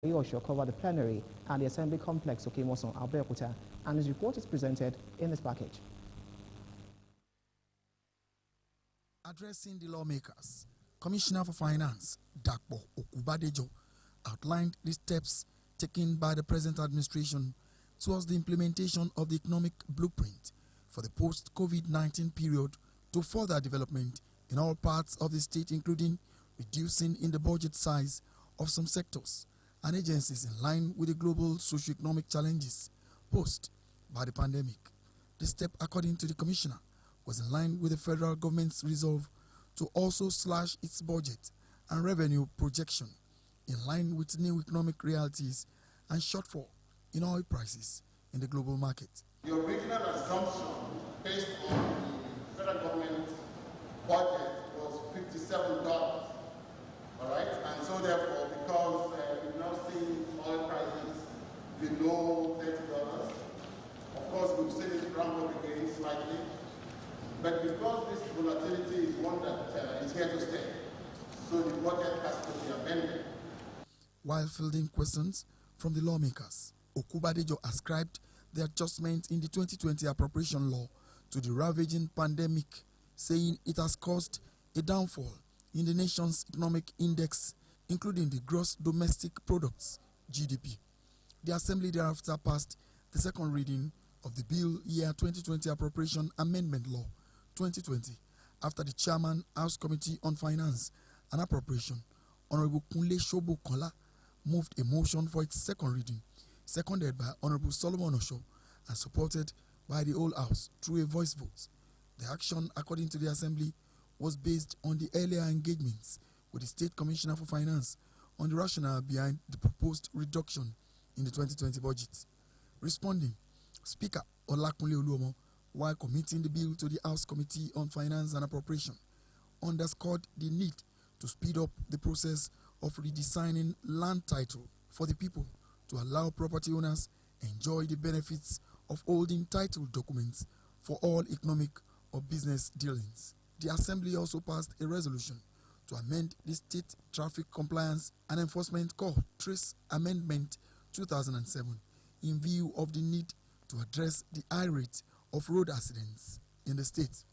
Osho covered the plenary at the Assembly Complex, Okimoson, Abeokuta, and his report is presented in this package. Addressing the lawmakers, Commissioner for Finance, Dakpo Okubadejo, outlined the steps taken by the present administration towards the implementation of the economic blueprint for the post-COVID-19 period to further development in all parts of the state, including reducing in the budget size of some sectors and agencies in line with the global socio-economic challenges posed by the pandemic. This step, according to the Commissioner, was in line with the federal government's resolve to also slash its budget and revenue projection in line with new economic realities and shortfall in oil prices in the global market. The original assumption based on the federal government budget was $57, all right? And so therefore, because we've now seen oil prices below $30, of course we've seen it ramp up again slightly, but because this volatility is one that is here to stay, so the budget has to be amended. While fielding questions from the lawmakers, Okubadejo ascribed the adjustment in the 2020 appropriation law to the ravaging pandemic, saying it has caused a downfall in the nation's economic index, including the gross domestic products, GDP. The Assembly thereafter passed the second reading of the Bill Year 2020 Appropriation Amendment Law 2020 after the Chairman, House Committee on Finance and Appropriation, Honorable Kunle Shobo Kola, moved a motion for its second reading, seconded by Honorable Solomon Osho and supported by the whole House through a voice vote. The action, according to the Assembly, was based on the earlier engagements with the State Commissioner for Finance on the rationale behind the proposed reduction in the 2020 budget. Responding, Speaker Olakunle Oluomo, while committing the bill to the House Committee on Finance and Appropriation, underscored the need to speed up the process of redesigning land title for the people to allow property owners enjoy the benefits of holding title documents for all economic or business dealings. The Assembly also passed a resolution to amend the State Traffic Compliance and Enforcement Code Trace Amendment 2007 in view of the need to address the high rate of road accidents in the state.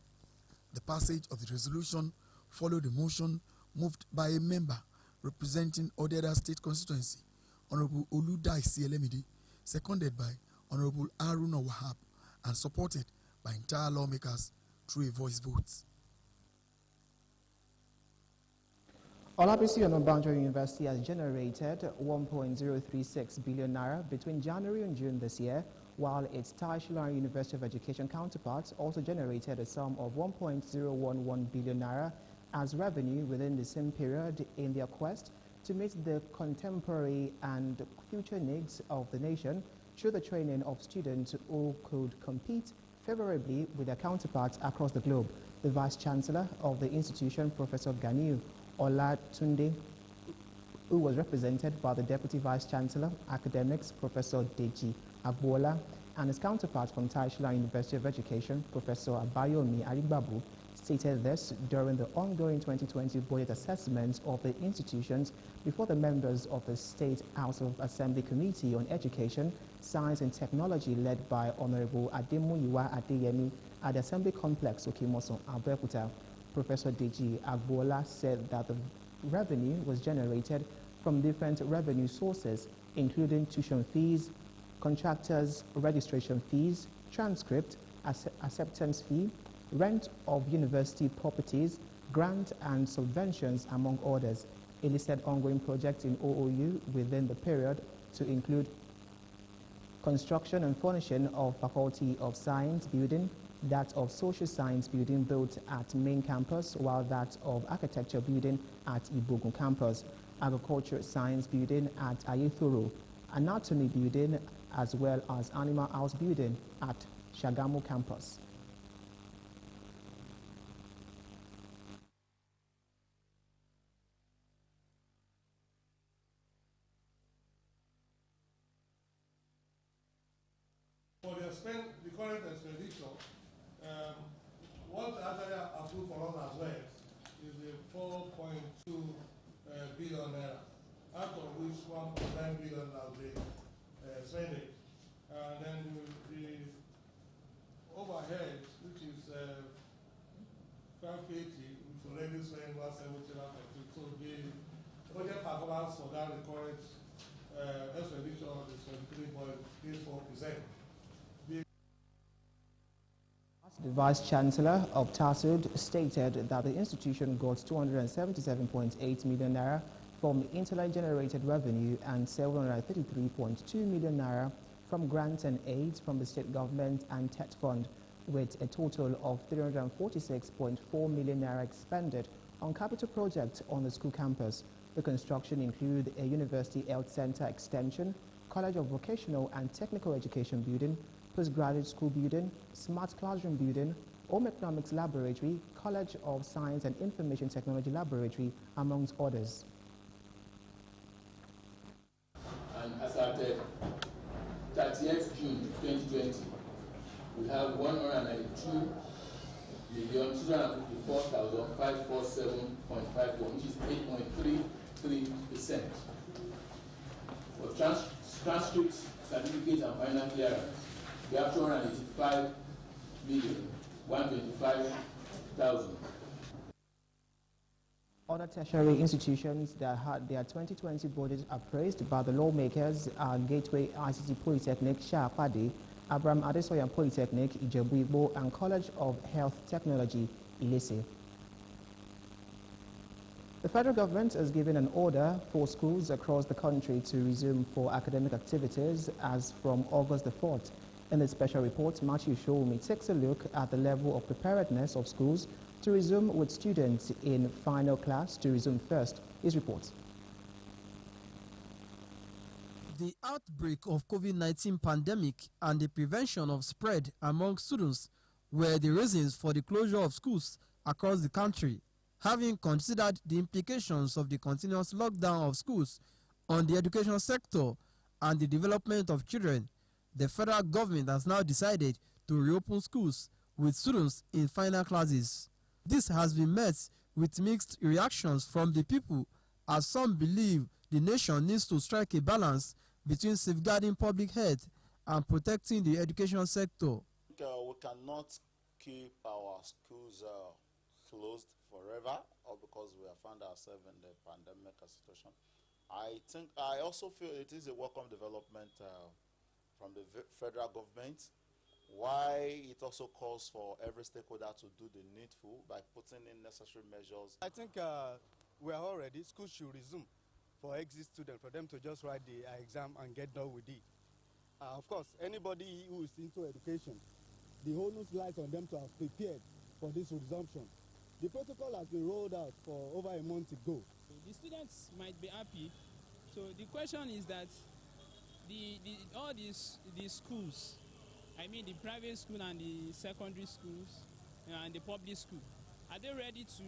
The passage of the resolution followed a motion moved by a member representing Odeda State Constituency, Honorable Oludaisi Elemide, seconded by Honorable Aruna Wahab, and supported by entire lawmakers through a voice vote. Olabisi Onabanjo University has generated 1.036 billion naira between January and June this year, while its Taishilar University of Education counterparts also generated a sum of 1.011 billion naira as revenue within the same period in their quest to meet the contemporary and future needs of the nation through the training of students who could compete favorably with their counterparts across the globe. The Vice Chancellor of the institution, Professor Ganiu Olatunde, who was represented by the Deputy Vice Chancellor, Academics, Professor Deji Agbola, and his counterpart from Taishilar University of Education, Professor Abayomi Arigbabu, stated this during the ongoing 2020 budget assessment of the institutions before the members of the State House of Assembly Committee on Education, Science and Technology led by Honorable Ademuyiwa Adeyemi at the Assembly Complex, Okimoson, Abeokuta. Professor Deji Agbola said that the revenue was generated from different revenue sources, including tuition fees, contractors' registration fees, transcript, acceptance fee, rent of university properties, grant and subventions, among others. He listed ongoing projects in OOU within the period to include construction and furnishing of Faculty of Science building, that of Social Science building built at main campus, while that of Architecture building at Ibogun campus, Agriculture Science building at Ayethoro, Anatomy building, as well as Animal House building at Shagamu campus. For the current expenditure, what actually approved for us as well is the 4.2 billion naira. out of which 1.9 billion has been spending. And then the overhead, which is 580, which already spent 170 out of it. So the budget performance for that recurrent expenditure is 23.84%. The Vice Chancellor of TASUD stated that the institution got 277.8 million naira from internally generated revenue and 733.2 million naira from grants and aids from the state government and TET Fund, with a total of 346.4 million naira expended on capital projects on the school campus. The construction include a University Health Center extension, College of Vocational and Technical Education building, postgraduate school building, smart classroom building, home economics laboratory, College of Science and Information Technology laboratory, amongst others. And as at 30th June 2020, we have 192,254,547.51, which is 8.33%. For transcripts, certificates, and final clearance, we have 285,125,000. Other tertiary institutions that had their 2020 budgets appraised by the lawmakers are Gateway ICT Polytechnic, Shapadi, Abraham Adesoyan Polytechnic, Ijebu-Igbo, and College of Health Technology, Ilese. The federal government has given an order for schools across the country to resume for academic activities as from August the 4th. In the special report, Matthew Showmi takes a look at the level of preparedness of schools to resume, with students in final class to resume first. His report. The outbreak of COVID-19 pandemic and the prevention of spread among students were the reasons for the closure of schools across the country. Having considered the implications of the continuous lockdown of schools on the education sector and the development of children, the federal government has now decided to reopen schools with students in final classes. This has been met with mixed reactions from the people, as some believe the nation needs to strike a balance between safeguarding public health and protecting the education sector. We cannot keep our schools closed forever, or because we have found ourselves in the pandemic situation. I also feel it is a welcome development from the federal government, why it also calls for every stakeholder to do the needful by putting in necessary measures. I think we are all ready. Schools should resume for exit students, for them to just write the exam and get done with it. Of course, anybody who is into education, the onus lies on them to have prepared for this resumption. The protocol has been rolled out for over a month ago. The students might be happy. So the question is that all these schools, I mean the private school and the secondary schools and the public school, are they ready to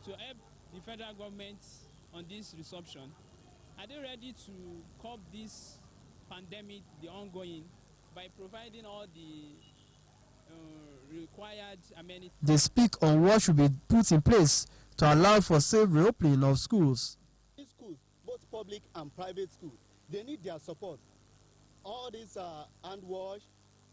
help the federal government on this resumption? Are they ready to curb this pandemic, the ongoing, by providing all the required amenities? They speak on what should be put in place to allow for safe reopening of schools. These schools, both public and private schools, they need their support. All these hand wash,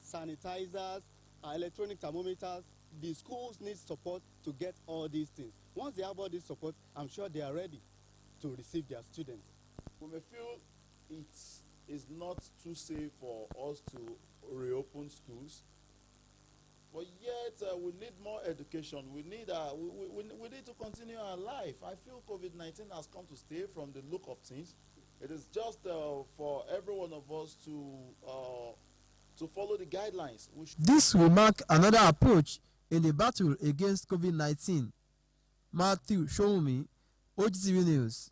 sanitizers, electronic thermometers, the schools need support to get all these things. Once they have all this support, I'm sure they are ready to receive their students. We may feel it is not too safe for us to reopen schools, but yet we need more education. We need to continue our life. I feel COVID-19 has come to stay from the look of things. It is just for every one of us to follow the guidelines. This will mark another approach in the battle against COVID-19. Matthew Showmi, OGTV News.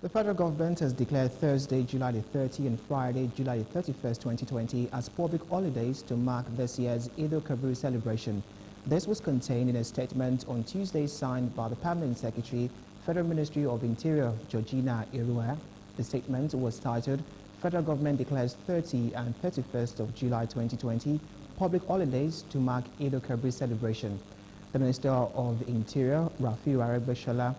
The federal government has declared Thursday, July the 30th and Friday, July the 31st, 2020 as public holidays to mark this year's Eid al-Kabir celebration. This was contained in a statement on Tuesday signed by the Permanent Secretary, Federal Ministry of Interior, Georgina Irua. The statement was titled, Federal Government declares 30 and 31st of July 2020 public holidays to mark Eid al-Kabir celebration. The Minister of the Interior, Rafiu Aregbesola,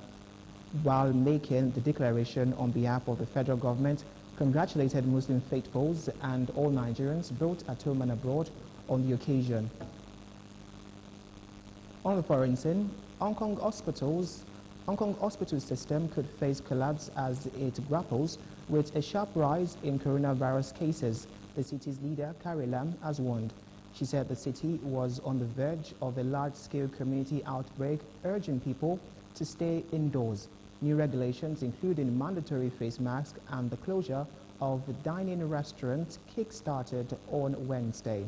while making the declaration on behalf of the federal government, congratulated Muslim faithfuls and all Nigerians, both at home and abroad, on the occasion. On the foreign scene, Hong Kong hospital system could face collapse as it grapples with a sharp rise in coronavirus cases. The city's leader, Carrie Lam, has warned. She said the city was on the verge of a large-scale community outbreak, urging people to stay indoors. New regulations, including mandatory face masks and the closure of dining restaurants, kick-started on Wednesday.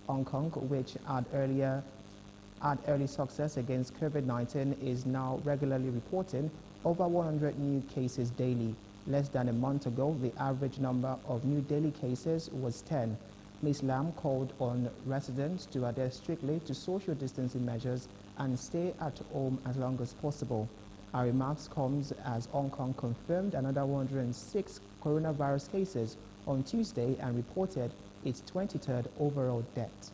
Hong Kong, which had early success against COVID-19, is now regularly reporting over 100 new cases daily. Less than a month ago, the average number of new daily cases was 10. Ms. Lam called on residents to adhere strictly to social distancing measures and stay at home as long as possible. Our remarks comes as Hong Kong confirmed another 106 coronavirus cases on Tuesday and reported its 23rd overall death.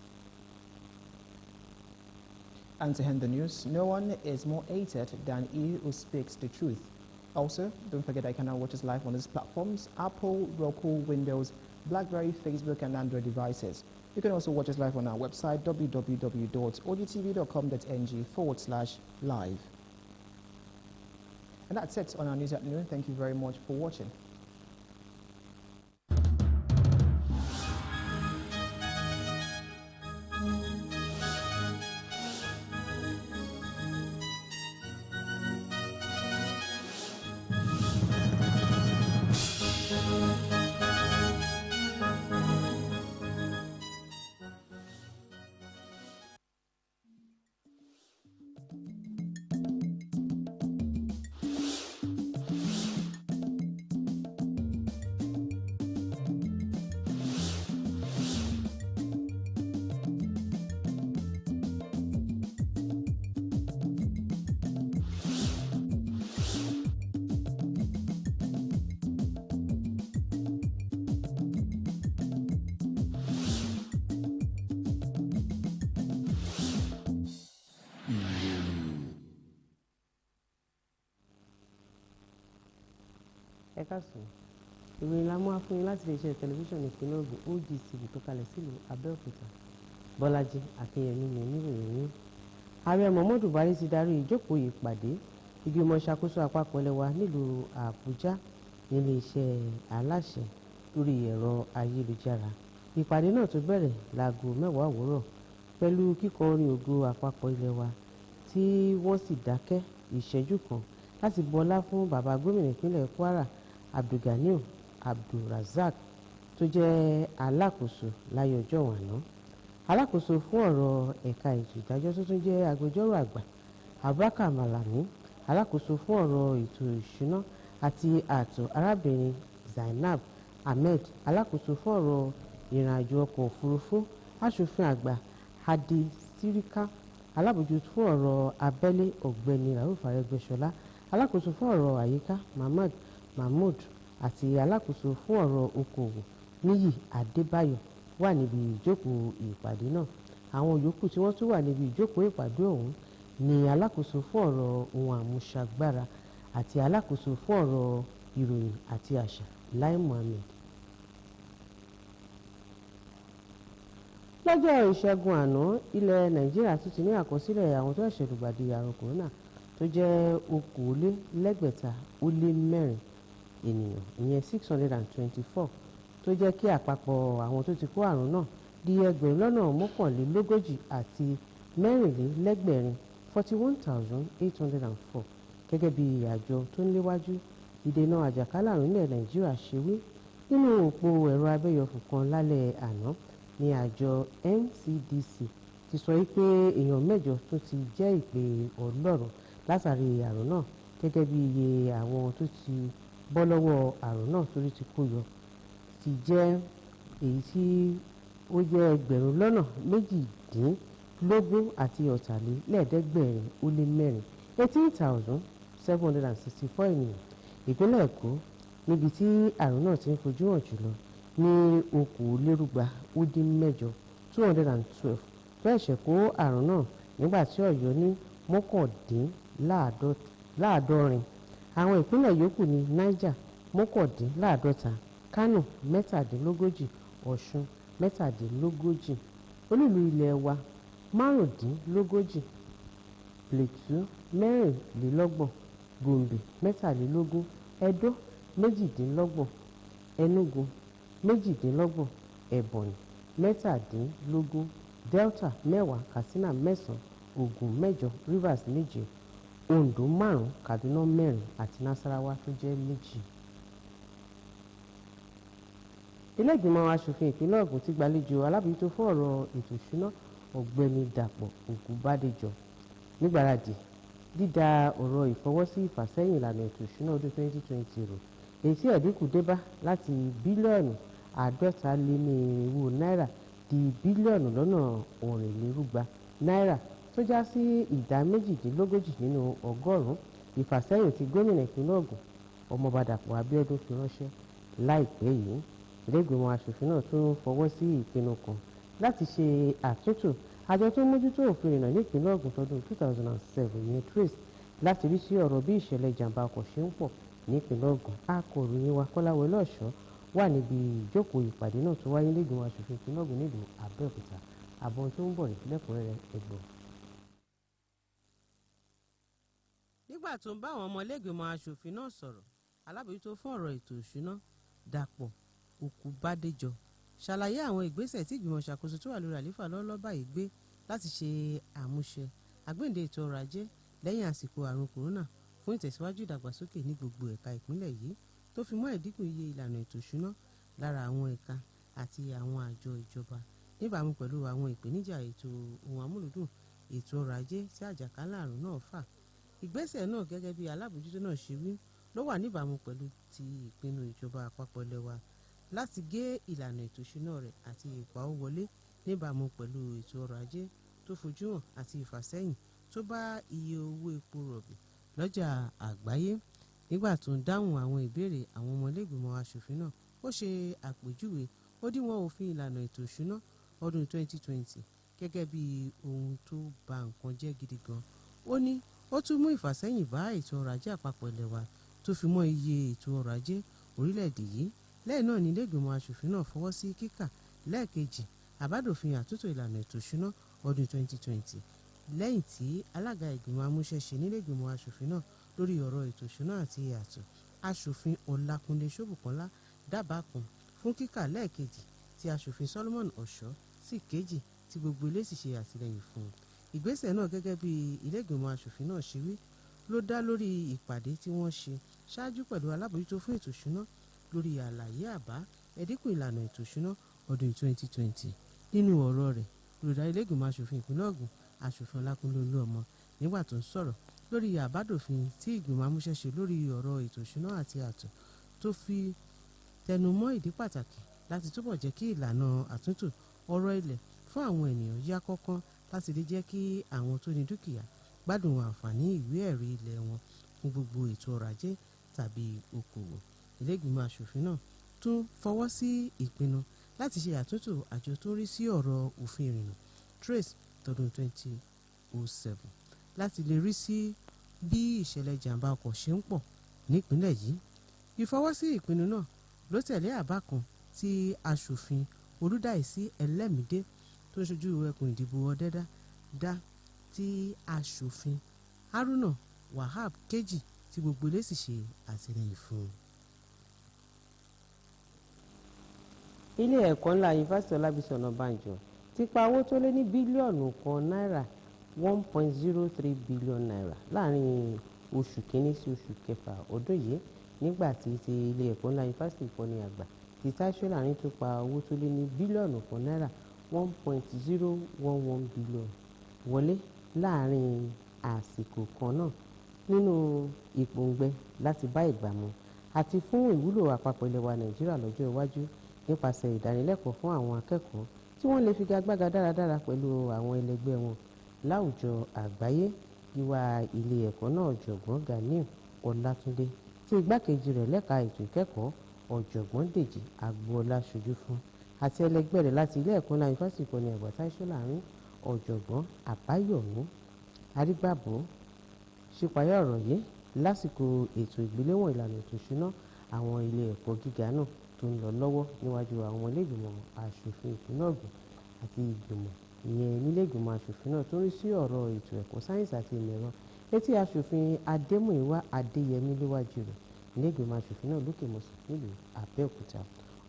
And to end the news, no one is more hated than he who speaks the truth. Also, don't forget that you can now watch us live on these platforms: Apple, Roku, Windows, BlackBerry, Facebook, and Android devices. You can also watch us live on our website, www.odtv.com.ng/live. And that's it on our news at noon. Thank you very much for watching. ẹ káàsán ìròyìn la mú wá fún yín láti iléeṣẹ́ tẹlifíṣàn ìpínlẹ̀ Ògùn OGTV tó kalẹ̀ sílùú Abẹ́òkúta. Bọ́lájí Akínyẹmí ni oníròyìn yín. Ààrẹ Muhammadu Buhari ti darí ìjókòó ìpàdé ìgbìmọ̀ ìṣàkóso àpapọ̀ ilẹ̀ wa nílùú Àbújá nílé iṣẹ́ aláṣẹ lórí ẹ̀rọ ayélujára. Ìpàdé náà tó bẹ̀rẹ̀ láago 10 òwúrọ̀ pẹ̀lú kíkọ orin ògo àpapọ̀ ilẹ̀ wa tí wọ́n sì dákẹ́ ìṣẹ́jú kan láti bọlá fún bàbá gómìnà ìpínlẹ̀ Kwara Abdulganiu Abdulrazak tó jẹ́ alákòóso láyé ọjọ́ àná. Alákòóso fún ọ̀rọ̀ ẹ̀ka ètò ìdájọ́ tó tún jẹ́ agbẹjọ́rò àgbà Abubakar Malami, alákòóso fún ọ̀rọ̀ ètò ìṣúná àti ààtò arábìnrin Zainab Ahmed, alákòóso fún ọ̀rọ̀ ìrìnàjò ọkọ̀ òfurufú aṣòfin àgbà Hadi Sirika, alábòjútó fún ọ̀rọ̀ abẹ́lé ọ̀gbẹ́ni Rauf Aregbesola, alákòóso fún ọ̀rọ̀ àyíká Muhammad Mahmood àti alákòóso fún ọ̀rọ̀ okòwò Níyì Adébáyọ̀ wà níbi ìjókòó ìpàdé náà. Àwọn yòókù tí wọ́n tún wà níbi ìjókòó ìpàdé ọ̀hún ni alákòóso fún ọ̀rọ̀ ohun àmúṣagbára àti alákòóso fún ọ̀rọ̀ ìròyìn àti àṣà Lai Mohammed. Lọ́jọ́ ìṣẹ́gun àná, ilẹ̀ Nàìjíríà tún ti ní àkọsílẹ̀ àwọn tó ṣẹ̀ṣẹ̀ lùgbàdì àrùn kòrónà tó jẹ́ 2,404 ènìyàn, ìyẹn 624, tó jẹ́ kí àpapọ̀ àwọn tó ti kó àrùn náà di 1,041 àti 4,804 gẹ́gẹ́ bí àjọ tó ń léwájú ìdènà àjàkálẹ̀ àrùn ilẹ̀ Nàìjíríà ṣe wí. Nínú òpó ẹ̀rọ abẹ́yẹfò kan lálẹ́ àná ni àjọ NCDC ti sọ pé èèyàn 8 tó ti jẹ́ ìpè Ọlọ́run látàrí àrùn náà, gẹ́gẹ́ bí iye àwọn tó ti bọ́ lọ́wọ́ àrùn náà torí ti kó yọ ti jẹ́ èyí tí ó jẹ́ 18,764 ènìyàn. Ìpínlẹ̀ Èkó, níbi tí àrùn náà ti ń fojú hàn jùlọ, ní 212 tó ẹ̀ṣẹ̀ kó àrùn náà nígbà tí Ọ̀yọ́ ní mọ́kàndínláàádọ́rin. Àwọn ìpínlẹ̀ yòókù ní Niger mọ́kàndínláàádọ́ta, Kano mẹ́tàdínlógójì, Ọ̀ṣun mẹ́tàdínlógójì, olúìlú ilẹ̀ wa márùndínlógójì, Plateau mẹ́rìnlélọ́gbọ̀n, Gombe mẹ́tàlélógún, Edo méjìdínlọ́gbọ̀n, Enugu méjìdínlọ́gbọ̀n, Ebonyi mẹ́tàdínlógún, Delta mẹ́wàá, Katsina mẹ́sàn-án, Ògùn mẹ́jọ, Rivers méje, Ondo márùn-ún, Kaduna mẹ́rin àti Nasarawa tó jẹ́ méjì. Ilé ìgbìmọ̀ aṣòfin ìpínlẹ̀ Ògùn ti gbàlejò alábòójútó fún ọ̀rọ̀ ètò ìṣúná Ọ̀gbẹ́ni Dàpọ̀ Ògúnbádéjọ nígbàradì dídá ọ̀rọ̀ ìfọwọ́sí ìfàsẹ́yìn ìlànà ètò ìṣúná ọdún 2020 rò, èyí tí ẹ̀dínkù débá láti bílíọ̀nù 450 náírà di bílíọ̀nù lọ́nà 400 náírà tó já sí ìdá 38 nínú ọgọ́rùn-ún. Ìfàsẹ́yìn tí gómìnà ìpínlẹ̀ Ògùn Ọmọọba Dàpọ̀ Abíọ́dún fi ránṣẹ́ láìpẹ́ yìí. Ilé ìgbìmọ̀ aṣòfin náà tún fọwọ́ sí ìpinnu kan láti ṣe àtúntò àjọ tó mójútó òfin ìrìnnà ní ìpínlẹ̀ Ògùn tọdún 2007 yẹn trace láti rí sí ọ̀rọ̀ bí ìṣẹ̀lẹ̀ ìjàmbá ọkọ̀ ṣe ń pọ̀ ní ìpínlẹ̀ Ògùn. Akọ̀ròyìn wa Kọ́láwọlé Ọ̀ṣọ́ wà níbi ìjókòó ìpàdé náà tó wáyé ní ìgbìmọ̀ aṣòfin ìpínlẹ̀ Ògùn nílùú Abẹ́òkúta. Àbọ̀ tó ń bọ̀ lẹ́kùnrẹ́rẹ́ ẹgbọ̀n. Nígbà tó ń bá àwọn ọmọ ilé-ìgbìmọ̀ aṣòfin náà sọ̀rọ̀, alábòójútó fún ọ̀rọ̀ ètò ìṣúná Dàpọ̀ Ògúnbádéjọ ṣàlàyé àwọn ìgbésẹ̀ tí ìgbìmọ̀ ìṣàkóso tó wà lórí àlééfà lọ́wọ́lọ́wọ́ báyìí gbé láti ṣe àmúṣe àgbéǹde ètò ọrọ̀ ajé lẹ́yìn àsìkò àrùn kòrónà fún ìtẹ̀síwájú ìdàgbàsókè ní gbogbo ẹ̀ka ìpínlẹ̀ yìí tó fi mọ́ ìdínkù iye ìlànà ètò ìṣúná lára àwọn ẹ̀ka àti àwọn àjọ ìjọba níbàámu pẹ̀lú àwọn ìpèníjà ètò ohun amúlùdùn ètò ọrọ̀ ajé tí àjàkálẹ̀ àrùn náà fà. Ìgbésẹ̀ náà gẹ́gẹ́ bí alábòójútó náà ṣe wí ló wà níbàámu pẹ̀lú ti ìpinnu ìjọba àpapọ̀ ilẹ̀ wa láti gé ìlànà ètò ìṣúná rẹ̀ àti ìpawówọlé níbàámu pẹ̀lú ètò ọrọ̀ ajé tó fojú hàn àti ìfàsẹ́yìn tó bá iye owó epo rọ̀bì lọ́jà àgbáyé. Nígbà tó ń dáhùn àwọn ìbéèrè àwọn ọmọ ilé-ìgbìmọ̀ aṣòfin náà, ó ṣe àpèjúwe òdiwọ̀n òfin ìlànà ètò ìṣúná ọdún 2020 gẹ́gẹ́ bí ohun tó ba nǹkan jẹ́ gidi gan. Ó ní ó tún mú ìfàsẹ́yìn bá ètò ọrọ̀ ajé àpapọ̀ ilẹ̀ wa tó fi mọ́ iye ètò ọrọ̀ ajé orílẹ̀-èdè yìí. Lẹ́yìn náà ni ilé-ìgbìmọ̀ aṣòfin náà fọwọ́ sí kíkà lẹ́ẹ̀kejì àbádòfin àtúntò ìlànà ètò ìṣúná ọdún 2020 lẹ́yìn tí alága ìgbìmọ̀ amúṣẹ́ṣe nílé-ìgbìmọ̀ aṣòfin náà lórí ọ̀rọ̀ ètò ìṣúná àti ààtò aṣòfin Ọlákúnlé Ṣóbùkọ́lá dábàá kan fún kíkà lẹ́ẹ̀kejì tí aṣòfin Solomon Ọ̀ṣọ́ sì kejì tí gbogbo ilé sì ṣe àtìlẹ́yìn fún un. Ìgbésẹ̀ náà gẹ́gẹ́ bí ilé-ìgbìmọ̀ aṣòfin náà ṣe wí ló dá lórí ìpàdé tí wọ́n ṣe ṣáájú pẹ̀lú alábòójútó fún ètò ìṣúná lórí àlàyé àbá ẹ̀dínkù ìlànà ètò ìṣúná ọdún 2020. Nínú ọ̀rọ̀ rẹ̀, olùdarí ilé-ìgbìmọ̀ aṣòfin ìpínlẹ̀ Ògùn aṣòfin Ọlákúnlé Olúọmọ nígbà tó ń sọ̀rọ̀ lórí àbádòfin tí ìgbìmọ̀ amúṣẹ́ṣe lórí ọ̀rọ̀ ètò ìṣúná àti ààtò tó fi tẹnu mọ́ ìdí pàtàkì láti túbọ̀ jẹ́ kí ìlànà àtúntò ọrọ̀ ilẹ̀ fún àwọn ènìyàn yá kánkán láti lè jẹ́ kí àwọn tó ní dúkìá gbádùn àǹfààní ìwé ẹ̀rí ilẹ̀ wọn fún gbogbo ètò ọrọ̀ ajé tàbí okòwò. Ilé-ìgbìmọ̀ aṣòfin náà tún fọwọ́ sí ìpinnu láti ṣe àtúntò àjọ tó ń rí sí ọ̀rọ̀ òfin ìrìnnà trace tọdún 2007 láti lè rí sí bí ìṣẹ̀lẹ̀ ìjàmbá ọkọ̀ ṣe ń pọ̀ nípínlẹ̀ yìí. Ìfọwọ́sí ìpinnu náà ló tẹ̀lé àbá kan tí aṣòfin Olúdáìsí Ẹlẹ́mìdé tó ń ṣojú ẹkùn ìdìbò Ọ̀dẹ́dá dá tí aṣòfin Haruna Wahab kejì tí gbogbo ilé sì ṣe àtìlẹ́yìn fún un. Ilé ẹ̀kọ́ ńlá Yunifásítì Ọlábísí Ọ̀nàbànjọ ti pa owó tó lé ní bílíọ̀nù kan náírà 1.03 billion naira láàrin oṣù kínní sí oṣù kẹfà ọdún yìí nígbà tí ti ilé ẹ̀kọ́ ńlá Yunifásítì Ìkọ́ni àgbà ti Táíṣò Láàrin tó pa owó tó lé ní bílíọ̀nù kan náírà 1.011 billion wọlé láàrin àsìkò kan náà nínú ìpòǹgbẹ láti bá ìgbà mu àti fún ìwúlò àpapọ̀ ilẹ̀ wa Nàìjíríà lọ́jọ́ iwájú nípasẹ̀ ìdánilẹ́kọ̀ọ́ fún àwọn akẹ́kọ̀ọ́ tí wọ́n lè figagbága dáradára pẹ̀lú àwọn ẹlẹgbẹ́ wọn láwùjọ àgbáyé. Gíwá ilé ẹ̀kọ́ náà ọ̀jọ̀gbọ́n Ganiu Ọlátúndé tí igbákejì rẹ̀ lẹ́ka ètò ìkẹ́kọ̀ọ́ ọ̀jọ̀gbọ́n Dèjì Agboola ṣojú fún àti ẹlẹgbẹ́ rẹ̀ láti ilé ẹ̀kọ́ ńlá Yunifásítì Ìkọ́ni àgbà Táíṣò Láàrin ọ̀jọ̀gbọ́n Àbáyọ̀mí Arígbàbọ̀ ṣípayá ọ̀rọ̀ yìí lásìkò ètò ìgbéléwọ̀n ìlànà ètò ìṣúná àwọn ilé ẹ̀kọ́ gíga náà tó ń lọ lọ́wọ́ níwájú àwọn ilé ìgbìmọ̀ aṣòfin ìpínlẹ̀ Ògùn àti ìgbìmọ̀ ìyẹn nílé ìgbìmọ̀ aṣòfin náà tó ń rí sí ọ̀rọ̀ ètò ẹ̀kọ́ sáyẹ́ǹsì àti ìmọ̀ ẹ̀rọ etí aṣòfin Adémúyìwá Adéyẹmí léwájú rẹ̀ nílé ìgbìmọ̀ aṣòfin náà lókè mọ̀sán nílùú Abẹ́òkúta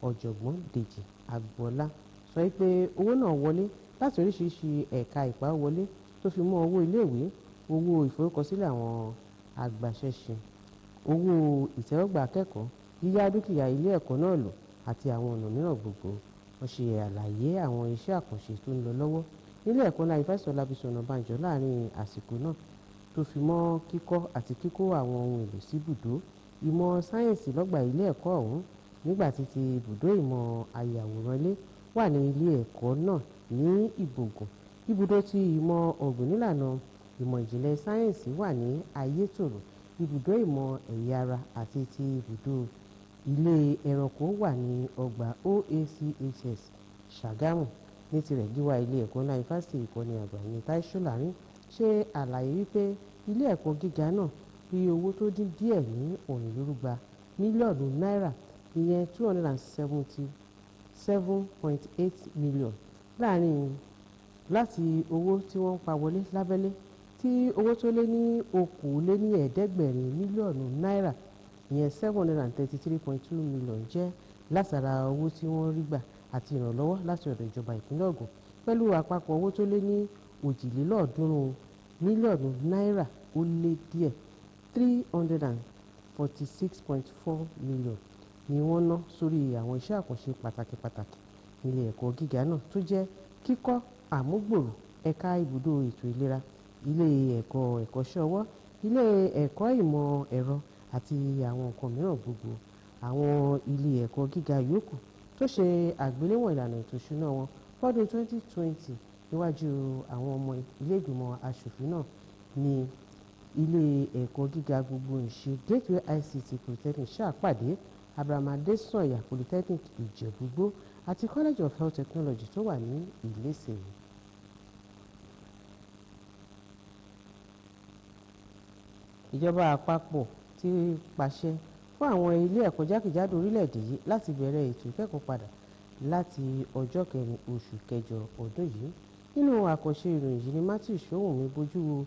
ọ̀jọ̀gbọ́n Dèjì Agboola sọ pé owó náà wọlé láti oríṣiríṣi ẹ̀ka ìpawówọlé tó fi mọ́ owó iléèwé owó ìforúkọsílẹ̀ àwọn agbaṣẹ́ṣe owó ìtẹ́wọ́gbà akẹ́kọ̀ọ́ yíyá dúkìá ilé ẹ̀kọ́ náà lò àti àwọn ọ̀nà mìíràn gbogbo wọ́n ṣe àlàyé àwọn iṣẹ́ àkànṣe tó ń lọ lọ́wọ́ nílé ẹ̀kọ́ ńlá Ifásitì Ọlábísí Ọ̀nàbànjọ láàrin àsìkò náà tó fi mọ́ kíkọ́ àti kíkó àwọn ohun èlò sí ibùdó ìmọ̀ sáyẹ́ǹsì lọ́gbà ilé ẹ̀kọ́ ọ̀hún nígbà tí ti ibùdó ìmọ̀ ayàwòrán ilé wà ní ilé ẹ̀kọ́ náà ní Ìbògùn ibùdó ti ìmọ̀ ọ̀gbìn nílànà ìmọ̀ ìjìnlẹ̀ sáyẹ́ǹsì wà ní Ayétòrò ibùdó ìmọ̀ ẹ̀yà ara àti ti ibùdó ilé ẹranko wà ní ọgbà OACHS Ṣàgámù ní tirẹ̀ gíwá ilé ẹ̀kọ́ ńlá Ifásitì ìkọ́ni àgbà ní Táí Ṣọ́lárin ṣe àlàyé wípé ilé ẹ̀kọ́ gíga náà rí owó tó dín díẹ̀ ní ọ̀rìnlérúgba mílíọ̀nù náírà ìyẹn 277.8 million láti owó tí wọ́n ń pa wọlé lábẹ́lé tí owó tó lé ní okòóléníẹ̀ẹ́dẹ́gbẹ̀rin mílíọ̀nù náírà ìyẹn 733.2 million jẹ́ látara owó tí wọ́n rí gbà àti ìrànlọ́wọ́ láti ọ̀dọ̀ ìjọba ìpínlẹ̀ Ògùn pẹ̀lú àpapọ̀ owó tó lé ní òjìlélọ́ọ̀ọ́dúnrún mílíọ̀nù náírà ó lé díẹ̀ 346.4 million ni wọ́n ná sórí àwọn iṣẹ́ àkànṣe pàtàkì nílé ẹ̀kọ́ gíga náà tó jẹ́ kíkọ́ àmúgbòrò ẹ̀ka ibùdó ètò ìlera ilé ẹ̀kọ́ ẹ̀kọ́ṣẹ́ ọwọ́ ilé ẹ̀kọ́ ìmọ̀ ẹ̀rọ àti àwọn nǹkan mìíràn gbogbo àwọn ilé ẹ̀kọ́ gíga yòókù tó ṣe àgbéléwọ̀n ìlànà ètò ìṣúná wọn fọ́dún 2020 níwájú àwọn ọmọ ilé ìgbìmọ̀ aṣòfin náà ní ilé ẹ̀kọ́ gíga gbogbo ìṣe Gateway ICT Polytechnic ṣàpàdé Abraham Adesanya Polytechnic Ìjẹ̀bú-Igbó àti College of Health Technology tó wà ní Ìlẹ́sẹ̀. Ìjọba àpapọ̀ ti pàṣẹ fún àwọn ilé ẹ̀kọ́ jákèjádò orílẹ̀-èdè yìí láti bẹ̀rẹ̀ ètò ìkẹ́kọ̀ọ́ padà láti ọjọ́ 4 oṣù kẹjọ ọdún yìí. Nínú àkànṣe ìròyìn yìí ni Matthew Ṣóhùnmí bójú wo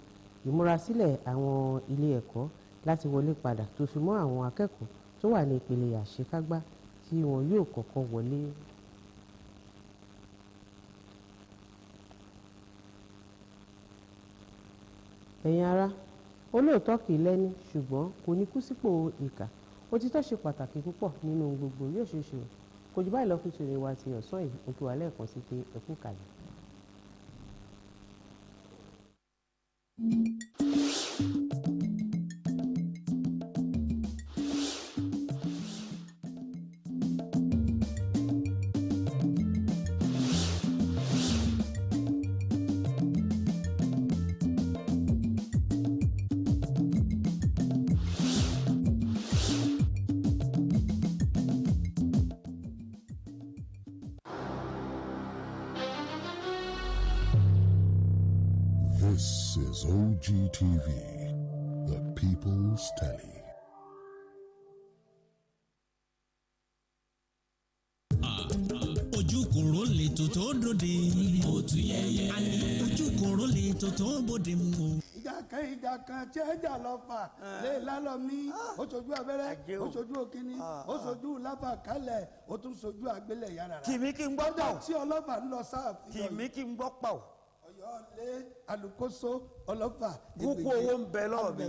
ìmúrasílẹ̀ àwọn ilé ẹ̀kọ́ láti wọlé padà tó fi mọ́ àwọn akẹ́kọ̀ọ́ tó wà ní ìpele àṣekágbá tí wọn yóò kọ́kọ́ wọlé. Ẹ̀yin ará, olóòótọ́ kì í lẹ́ni ṣùgbọ́n kò ní kú sípò ìkà. Òtítọ́ ṣe pàtàkì púpọ̀ nínú gbogbo yóò ṣe ṣe. Kò jù báyìí lọ fún tòní wa ti ọ̀sán yìí ó kí wa lẹ́ẹ̀kan sí pé ẹ kú kàlẹ̀. This is OGTV, the People's Telly. Ojúkòrò lè tó tó dòde. Òtù yẹyẹ. Ojúkòrò lè tó tó bòde mu. ìjà kan tí ẹja lọ fà lè lálọ́ mi ó sojú abẹ́rẹ́ ó sojú òkínní ó sojú láfà kálẹ̀ ó tún sojú àgbélẹ̀ yàrá. kìmí kí n gbọ́ pọ̀. tí ọlọ́fà ń lọ sáàfin. kìmí kí n gbọ́ pọ̀. Ọ̀yọ́ lé alùkóso ọlọ́fà. kúkú owó ń bẹ lọ́ọ̀ mi.